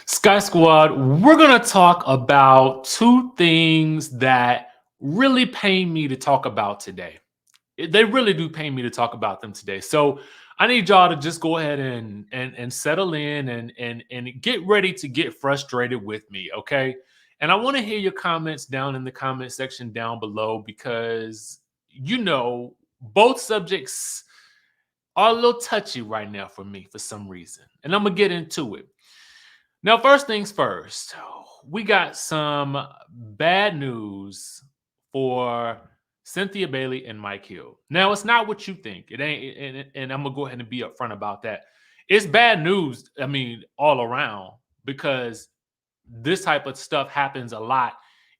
Sky Squad, we're going to talk about two things that really pain me to talk about today. They really do pain me to talk about them today. So I need y'all to just go ahead and settle in and get ready to get frustrated with me, okay? And I want to hear your comments down in the comment section down below because both subjects are a little touchy right now for me for some reason. And I'm going to get into it. Now, first things first, we got some bad news for Cynthia Bailey and Mike Hill. Now, it's not what you think. It ain't, and I'm gonna go ahead and be upfront about that. It's bad news. I mean, all around because this type of stuff happens a lot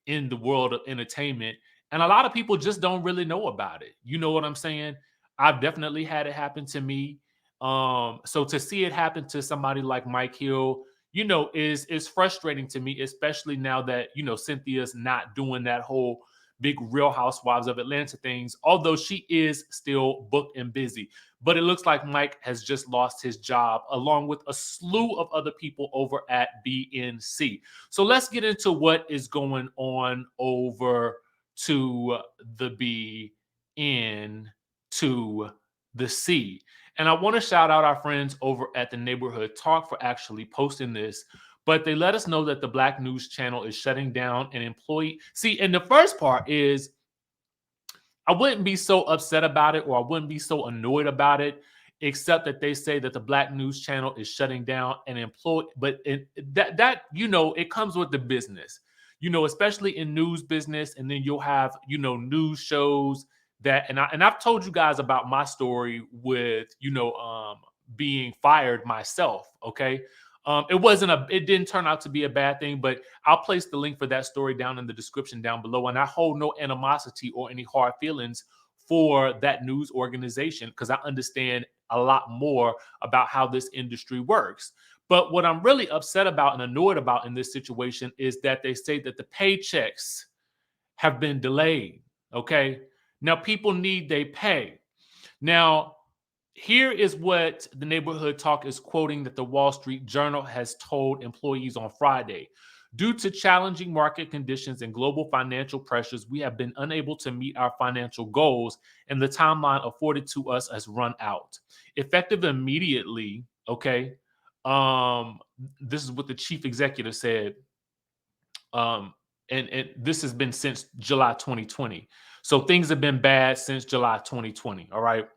in the world of entertainment, and a lot of people just don't really know about it. You know what I'm saying? I've definitely had it happen to me. So to see it happen to somebody like Mike Hill, is frustrating to me, especially now that Cynthia's not doing that whole big Real Housewives of Atlanta things, although she is still booked and busy. But it looks like Mike has just lost his job, along with a slew of other people over at BNC. So let's get into what is going on over to the BN to the C. And I want to shout out our friends over at the Neighborhood Talk for actually posting this. But they let us know that the Black News Channel is shutting down an employee. See, and the first part is I wouldn't be so upset about it, or I wouldn't be so annoyed about it, except that they say that the Black News Channel is shutting down an employee. But it comes with the business, especially in news business, and then you'll have news shows I've told you guys about my story with being fired myself. Okay. It didn't turn out to be a bad thing, but I'll place the link for that story down in the description down below. And I hold no animosity or any hard feelings for that news organization because I understand a lot more about how this industry works. But what I'm really upset about and annoyed about in this situation is that they say that the paychecks have been delayed. Okay. Now people need their pay. Now, here is what the Neighborhood Talk is quoting that the Wall Street Journal has told employees on Friday. Due to challenging market conditions and global financial pressures, we have been unable to meet our financial goals, and the timeline afforded to us has run out. Effective immediately, okay. This is what the chief executive said. And this has been since July 2020. So things have been bad since July 2020. All right.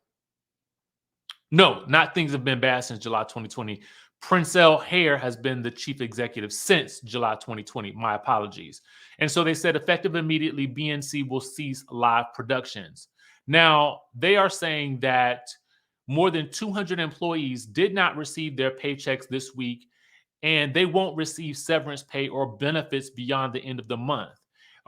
No, not things have been bad since July 2020. Princell Hare has been the chief executive since July 2020. My apologies. And so they said effective immediately, BNC will cease live productions. Now, they are saying that more than 200 employees did not receive their paychecks this week, and they won't receive severance pay or benefits beyond the end of the month.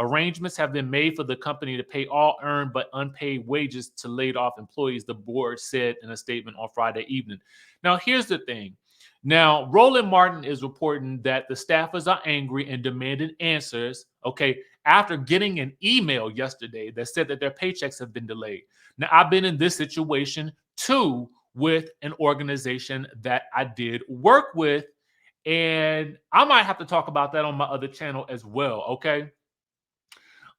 Arrangements have been made for the company to pay all earned but unpaid wages to laid off employees, the board said in a statement on Friday evening. Now, here's the thing. Now, Roland Martin is reporting that the staffers are angry and demanding answers, okay, after getting an email yesterday that said that their paychecks have been delayed. Now, I've been in this situation too with an organization that I did work with, and I might have to talk about that on my other channel as well, okay?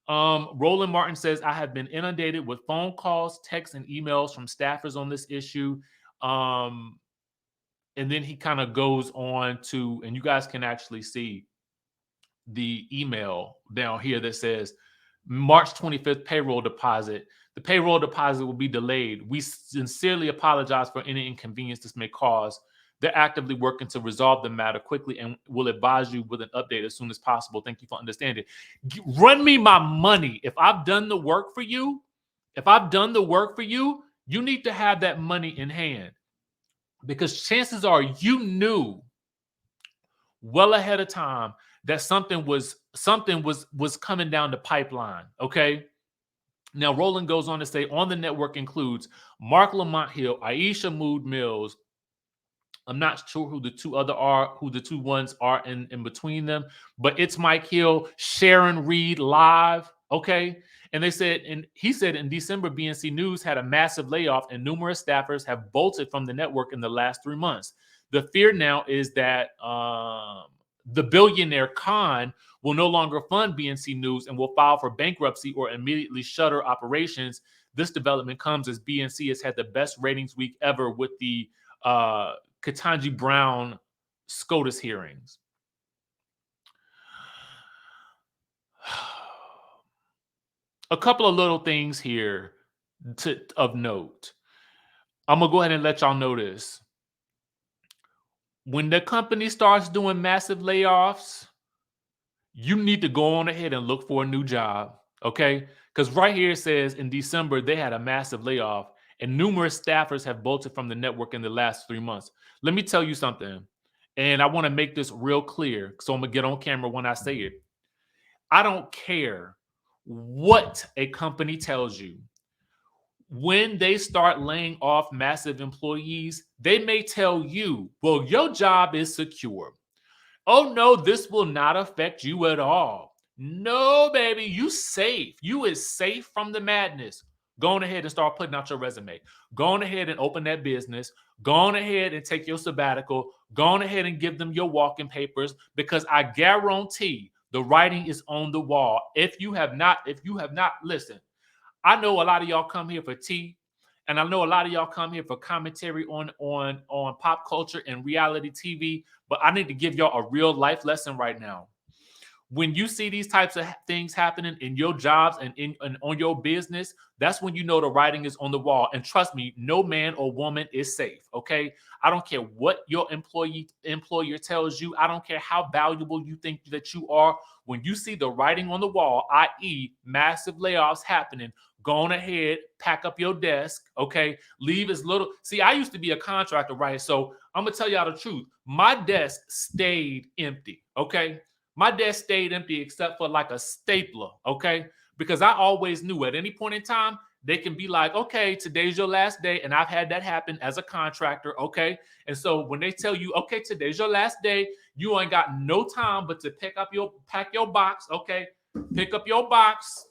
Roland Martin says, I have been inundated with phone calls, texts, and emails from staffers on this issue. And then he kind of goes on to, and you guys can actually see the email down here that says March 25th payroll deposit. The payroll deposit will be delayed. We sincerely apologize for any inconvenience this may cause. They're actively working to resolve the matter quickly and will advise you with an update as soon as possible. Thank you for understanding. Run me my money. If I've done the work for you, you need to have that money in hand, because chances are you knew well ahead of time that something was coming down the pipeline. Okay. Now, Roland goes on to say, on the network includes Mark Lamont Hill, Aisha Mood Mills. I'm not sure who the two ones are in between them, but it's Mike Hill, Sharon Reed live. Okay. And he said in December, BNC News had a massive layoff and numerous staffers have bolted from the network in the last 3 months. The fear now is that The billionaire Khan will no longer fund BNC News and will file for bankruptcy or immediately shutter operations. This development comes as BNC has had the best ratings week ever with the Ketanji Brown SCOTUS hearings. A couple of little things here of note. I'm going to go ahead and let y'all know this. When the company starts doing massive layoffs, you need to go on ahead and look for a new job, okay? Because right here it says in December, they had a massive layoff and numerous staffers have bolted from the network in the last 3 months. Let me tell you something, and I want to make this real clear, so I'm going to get on camera when I say it. I don't care what a company tells you. When they start laying off massive employees, they may tell you, well, your job is secure. Oh, no, this will not affect you at all. No, baby, you safe. You is safe from the madness. Go on ahead and start putting out your resume. Go on ahead and open that business. Go on ahead and take your sabbatical. Go on ahead and give them your walking papers, because I guarantee the writing is on the wall. If you have not, listen, I know a lot of y'all come here for tea, and I know a lot of y'all come here for commentary on pop culture and reality TV, but I need to give y'all a real life lesson right now. When you see these types of things happening in your jobs and on your business, that's when you know the writing is on the wall. And trust me, no man or woman is safe, okay? I don't care what your employer tells you. I don't care how valuable you think that you are. When you see the writing on the wall, i.e. massive layoffs happening, go on ahead, pack up your desk, okay? Leave as little. See, I used to be a contractor, right? So I'm going to tell y'all the truth. My desk stayed empty, okay? My desk stayed empty except for like a stapler, okay? Because I always knew at any point in time, they can be like, okay, today's your last day. And I've had that happen as a contractor, okay? And so when they tell you, okay, today's your last day, you ain't got no time but to pack your box, okay? Pick up your box.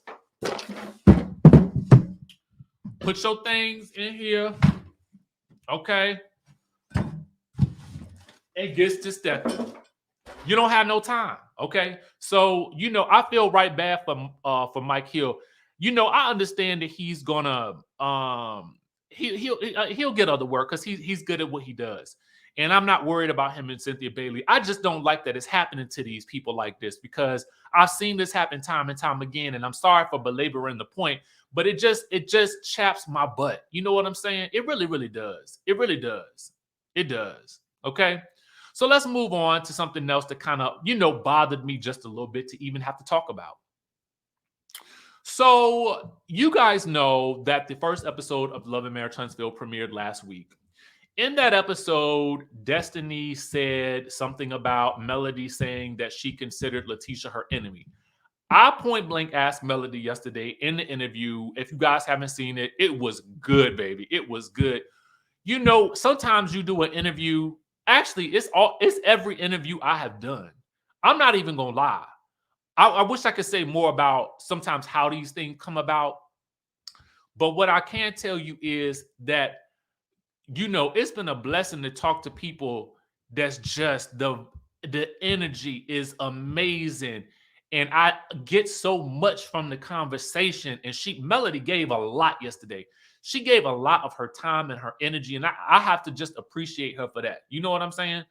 Put your things in here, okay? And get to stepping. You don't have no time, okay? So, I feel right bad for Mike Hill. I understand that he's gonna he'll get other work because he's good at what he does. And I'm not worried about him and Cynthia Bailey. I just don't like that it's happening to these people like this, because I've seen this happen time and time again. And I'm sorry for belaboring the point, but it just chaps my butt. You know what I'm saying? It really, really does. It really does. It does. Okay. So let's move on to something else that kind of, bothered me just a little bit to even have to talk about. So you guys know that the first episode of Love and Marriage Huntsville premiered last week. In that episode, Destiny said something about Melody saying that she considered Letitia her enemy. I point blank asked Melody yesterday in the interview. If you guys haven't seen it, it was good, baby. It was good. Sometimes you do an interview. Actually, it's every interview I have done. I'm not even gonna lie. I wish I could say more about sometimes how these things come about. But what I can tell you is that, it's been a blessing to talk to people that's just the energy is amazing. And I get so much from the conversation. And Melody gave a lot yesterday. She gave a lot of her time and her energy. And I have to just appreciate her for that. You know what I'm saying?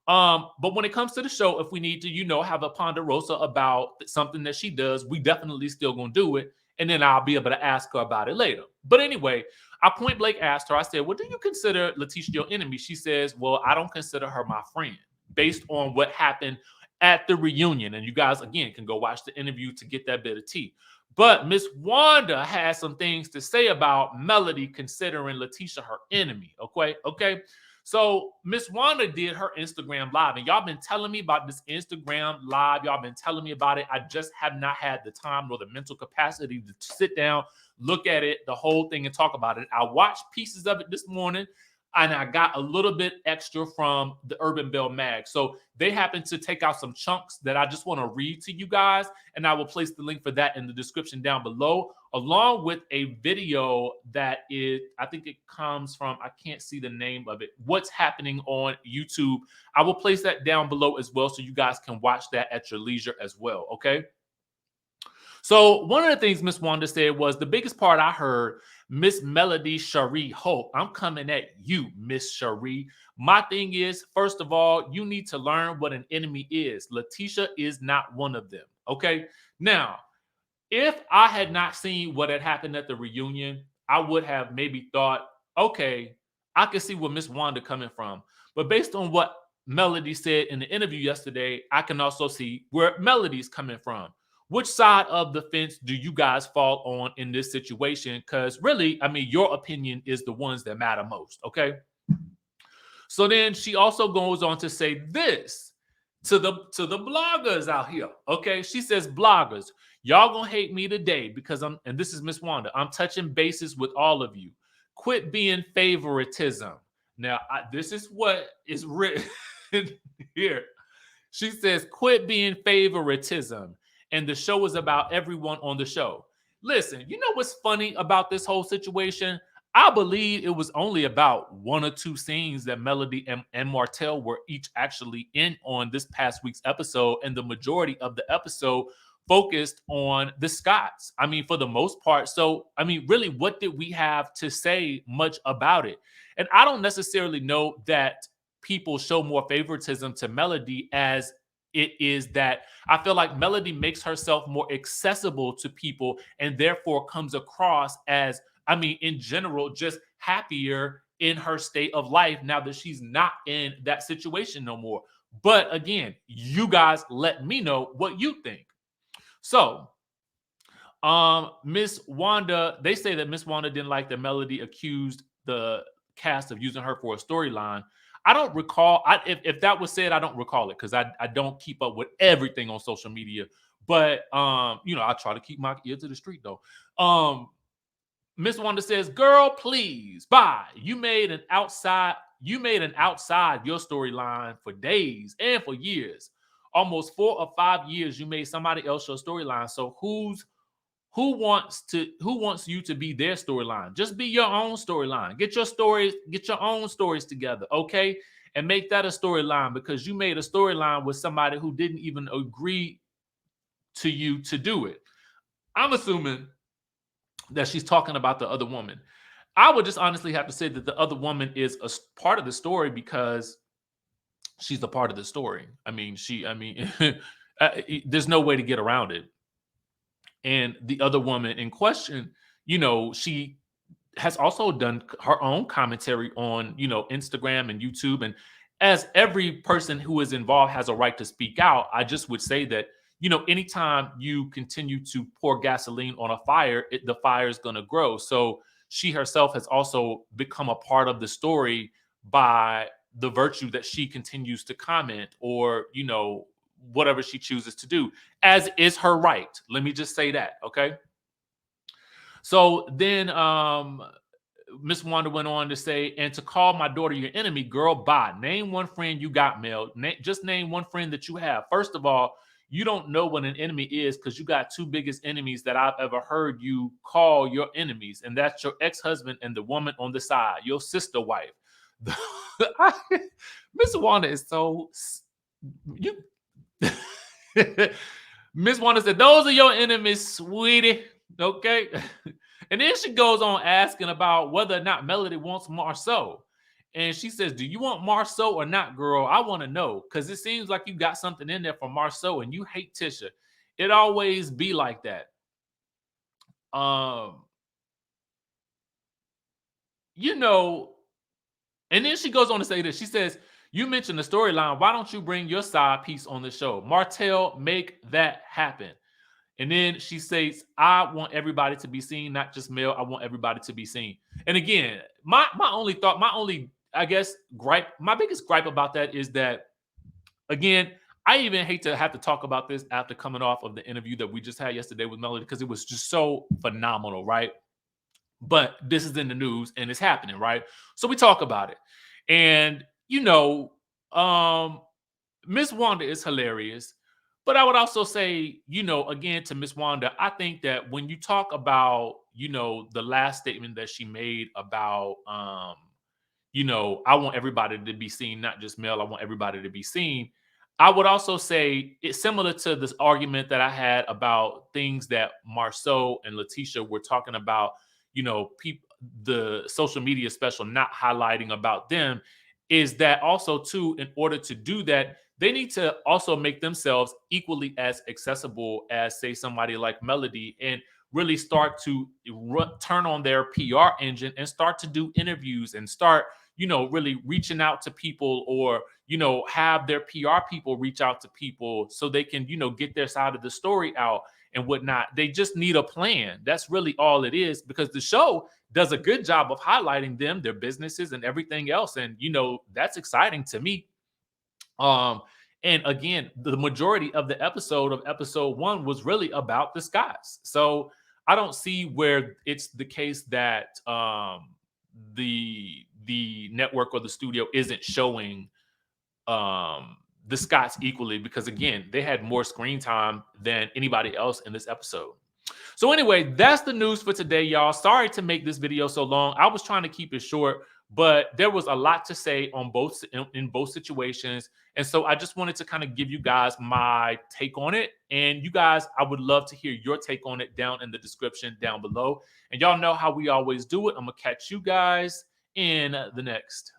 But when it comes to the show, if we need to, have a ponderosa about something that she does, we definitely still gonna do it. And then I'll be able to ask her about it later. But anyway, I point blank asked her, I said, well, do you consider Letitia your enemy? She says, well, I don't consider her my friend based on what happened at the reunion. And you guys, again, can go watch the interview to get that bit of tea. But Miss Wanda has some things to say about Melody considering Letitia her enemy. Okay. So Miss Wanda did her Instagram live, and y'all been telling me about this Instagram live. Y'all been telling me about it. I just have not had the time nor the mental capacity to sit down, look at it, the whole thing, and talk about it. I watched pieces of it this morning. and I got a little bit extra from the Urban Bell mag. So they happened to take out some chunks that I just want to read to you guys, and I will place the link for that in the description down below, along with a video that is, I think it comes from, I can't see the name of it, What's Happening on YouTube. I will place that down below as well, so you guys can watch that at your leisure as well, okay? So one of the things Miss Wanda said was the biggest part I heard, Miss Melody Cherie Holt. I'm coming at you, Miss Cherie. My thing is, first of all, you need to learn what an enemy is. Letitia is not one of them. Okay. Now, if I had not seen what had happened at the reunion, I would have maybe thought, okay, I can see where Miss Wanda coming from. But based on what Melody said in the interview yesterday, I can also see where Melody's coming from. Which side of the fence do you guys fall on in this situation? Because really, I mean, your opinion is the ones that matter most. Okay. So then she also goes on to say this to the bloggers out here. Okay. She says, bloggers, y'all gonna hate me today because and this is Miss Wanda, I'm touching bases with all of you. Quit being favoritism. Now, this is what is written here. She says, quit being favoritism. And the show is about everyone on the show. Listen, you know what's funny about this whole situation? I believe it was only about one or two scenes that Melody and Martell were each actually in on this past week's episode. And the majority of the episode focused on the Scotts. I mean, for the most part. So, I mean, really, what did we have to say much about it? And I don't necessarily know that people show more favoritism to Melody as it is that I feel like Melody makes herself more accessible to people and therefore comes across as, I mean, in general, just happier in her state of life now that she's not in that situation no more. But again, you guys let me know what you think. So, Miss Wanda, they say that Miss Wanda didn't like that Melody accused the cast of using her for a storyline. I don't recall. If that was said, I don't recall it because I don't keep up with everything on social media. But you know, I try to keep my ear to the street though. Miss Wanda says, "Girl, please, bye. You made an outside your storyline for days and for years. Almost 4 or 5 years, you made somebody else your storyline. So who wants you to be their storyline? Just be your own storyline. Get your own stories together, okay? And make that a storyline because you made a storyline with somebody who didn't even agree to you to do it." I'm assuming that she's talking about the other woman. I would just honestly have to say that the other woman is a part of the story because she's a part of the story. I mean, there's no way to get around it. And the other woman in question, you know, she has also done her own commentary on, you know, Instagram and YouTube. And as every person who is involved has a right to speak out, I just would say that, you know, anytime you continue to pour gasoline on a fire, the fire is going to grow. So she herself has also become a part of the story by the virtue that she continues to comment or, you know, whatever she chooses to do, as is her right. Let me just say that, okay? So then Miss Wanda went on to say, and to call my daughter your enemy, girl, bye. Name one friend you got, Mel. Just name one friend that you have. First of all, you don't know what an enemy is because you got two biggest enemies that I've ever heard you call your enemies, and that's your ex-husband and the woman on the side, your sister wife. Miss Wanda is so you. Miss Wanda said, "Those are your enemies, sweetie." Okay. And then she goes on asking about whether or not Melody wants Marceau. And she says, "Do you want Marceau or not, girl? I want to know because it seems like you got something in there for Marceau and you hate Tisha. It always be like that." You know, and then she goes on to say this. She says, "You mentioned the storyline. Why don't you bring your side piece on the show? Martell, make that happen." And then she says, "I want everybody to be seen, not just Mel. I want everybody to be seen." And again, my only thought, I guess, my biggest gripe about that is that, again, I even hate to have to talk about this after coming off of the interview that we just had yesterday with Melody because it was just so phenomenal, right? but this is in the news and it's happening, right? So we talk about it. And, Miss Wanda is hilarious. But I would also say, again, to Miss Wanda, I think that when you talk about, the last statement that she made about, I want everybody to be seen, not just male. I want everybody to be seen. I would also say it's similar to this argument that I had about things that Marceau and Letitia were talking about, people, the social media special not highlighting about them, is that also too, in order to do that, they need to also make themselves equally as accessible as, say, somebody like Melody, and really start to turn on their PR engine and start to do interviews and start, really reaching out to people, or, have their PR people reach out to people so they can, get their side of the story out and whatnot. They just need a plan. That's really all it is, because the show does a good job of highlighting them, their businesses, and everything else. And, that's exciting to me. Um, and again, the majority of the episode of episode one was really about the Scots. So I don't see where it's the case that the network or the studio isn't showing the Scots equally, because again, they had more screen time than anybody else in this episode. So anyway, that's the news for today, y'all. Sorry to make this video so long. I was trying to keep it short, but there was a lot to say on both in both situations. And so I just wanted to kind of give you guys my take on it. And you guys, I would love to hear your take on it down in the description down below. And y'all know how we always do it. I'm gonna catch you guys in the next